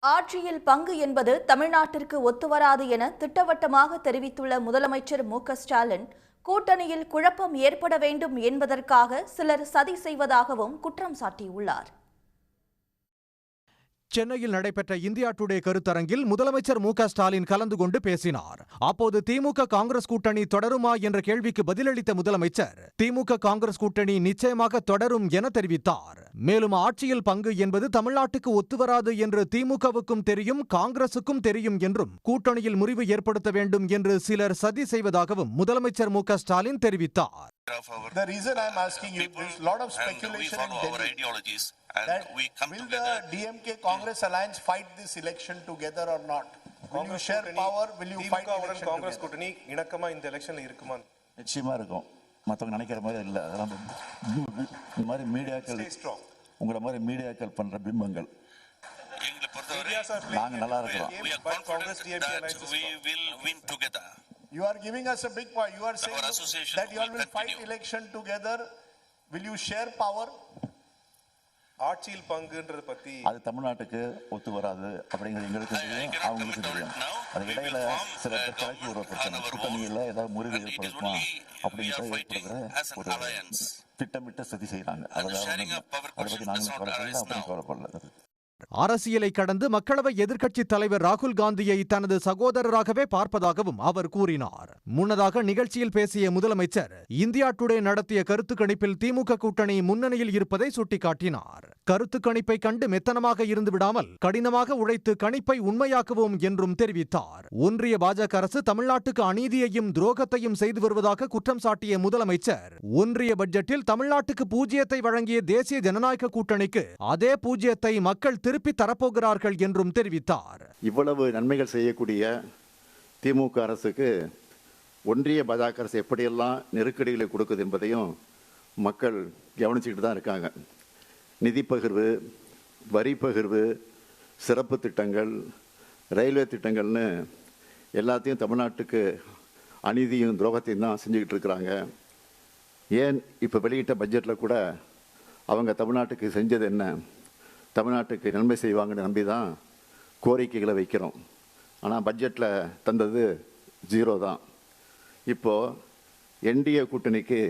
ஆட்சியில் பங்கு என்பது தமிழ்நாட்டிற்கு ஒத்துவராது என திட்டவட்டமாக தெரிவித்துள்ள முதலமைச்சர் மு.க.ஸ்டாலின், கூட்டணியில் குழப்பம் ஏற்பட வேண்டும் என்பதற்காக சிலர் சதி செய்வதாகவும் குற்றம் சாட்டியுள்ளார். சென்னையில் நடைபெற்ற இந்தியா டுடே கருத்தரங்கில் முதலமைச்சர் மு.க.ஸ்டாலின் கலந்து கொண்டு பேசினார். அப்போது திமுக காங்கிரஸ் கூட்டணி தொடருமா என்ற கேள்விக்கு பதிலளித்த முதலமைச்சர், திமுக காங்கிரஸ் கூட்டணி நிச்சயமாக தொடரும் என தெரிவித்தார். மேலும் ஆட்சியில் பங்கு என்பது தமிழ்நாட்டுக்கு ஒத்துவராது என்று திமுகவுக்கும் தெரியும், காங்கிரசுக்கும் தெரியும் என்றும் கூட்டணியில் முறிவு ஏற்படுத்த வேண்டும் என்று சிலர் சதி செய்வதாகவும் முதலமைச்சர் மு.க.ஸ்டாலின் தெரிவித்தார். The reason I am asking you, there is a lot of speculation in Delhi that will the DMK Congress alliance fight this election together or not? Will you share power? Will you fight election Congress கூட்டணி இணக்கமா இந்த எலெக்ஷன்ல இருக்குமா? நிச்சயமா இருக்கும். மத்தவங்க நினைக்கிற மாதிரி இல்ல. அதெல்லாம் இந்த மாதிரி மீடியாக்கள் உங்கள மாதிரி மீடியாக்கள் பண்ற பிம்பங்கள். எங்களை பொறுத்தவரை நாங்க நல்லா இருக்கிறோம். Congress DMK alliance we will win together. You are giving us a big point. You are saying that you all will fight election together. Will you share power? ஆட்சியில் பங்குன்றது பத்தி அது தமிழ்நாட்டுக்கு ஒத்து வராது அப்படிங்கிறது எங்களுக்கு தெரியும், அவங்களுக்கு தெரியும். அது இடையில சில கலக்கி ஒரு பிரச்சனை, கூட்டணியில் ஏதாவது முறிவு ஏற்படுத்துமா அப்படிங்கிறத ஏற்படுத்துற ஒரு திட்டமிட்ட சதி செய்யறாங்க. அதை பத்தி நாங்கள் கவலைப்படல, அப்படி கவலைப்படல. அரசியலை கடந்து மக்களவை எதிர்க்கட்சித் தலைவர் ராகுல் காந்தியை தனது சகோதரராகவே பார்ப்பதாகவும் அவர் கூறினார். முன்னதாக நிகழ்ச்சியில் பேசிய முதலமைச்சர், இந்தியா டுடே நடத்திய கருத்து கணிப்பில் திமுக கூட்டணி முன்னணியில் இருப்பதை சுட்டிக்காட்டினார். கருத்து கணிப்பை கண்டு மெத்தனமாக இருந்து விடாமல் கடினமாக உழைத்து கணிப்பை உண்மையாக்குவோம் என்றும் தெரிவித்தார். ஒன்றிய பாஜக அரசு தமிழ்நாட்டுக்கு அநீதியையும் துரோகத்தையும் செய்து வருவதாக குற்றம் சாட்டிய முதலமைச்சர், ஒன்றிய பட்ஜெட்டில் தமிழ்நாட்டுக்கு பூஜ்ஜியத்தை வழங்கிய தேசிய ஜனநாயக கூட்டணிக்கு அதே பூஜ்ஜியத்தை மக்கள் திருப்பி தரப்போகிறார்கள் என்றும் தெரிவித்தார். இவ்வளவு நன்மைகள் செய்யக்கூடிய திமுக அரசுக்கு ஒன்றிய பாஜக அரசு எப்படியெல்லாம் நெருக்கடிகளை கொடுக்குது என்பதையும் மக்கள் கவனிச்சுக்கிட்டு தான் இருக்காங்க. நிதி பகிர்வு, வரி பகிர்வு, சிறப்பு திட்டங்கள், ரயில்வே திட்டங்கள்னு எல்லாத்தையும் தமிழ்நாட்டுக்கு அநீதியும் துரோகத்தையும் தான் செஞ்சுக்கிட்டு இருக்கிறாங்க. ஏன் இப்போ வெளியிட்ட பட்ஜெட்டில் கூட அவங்க தமிழ்நாட்டுக்கு செஞ்சது என்ன, தமிழ்நாட்டுக்கு நன்மை செய்வாங்கன்னு நம்பி தான் கோரிக்கைகளை வைக்கிறோம். ஆனால் பட்ஜெட்டில் தந்தது 0 தான். இப்போது என்டிஏ கூட்டணிக்கு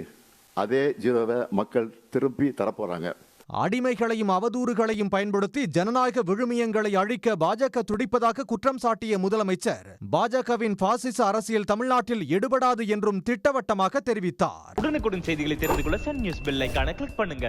அதே 0வை மக்கள் திருப்பி தரப்போகிறாங்க. அடிமைகளையும் அவதூறுகளையும் பயன்படுத்தி ஜனநாயக விழுமியங்களை அழிக்க பாஜக துடிப்பதாக குற்றம் சாட்டிய முதலமைச்சர், பாஜகவின் பாசிச அரசியல் தமிழ்நாட்டில் எடுபடாது என்றும் திட்டவட்டமாக தெரிவித்தார். உடனுக்குடன் செய்திகளை தெரிந்து கொள்ள சன் நியூஸ் பெல் ஐகானை கிளிக் பண்ணுங்க.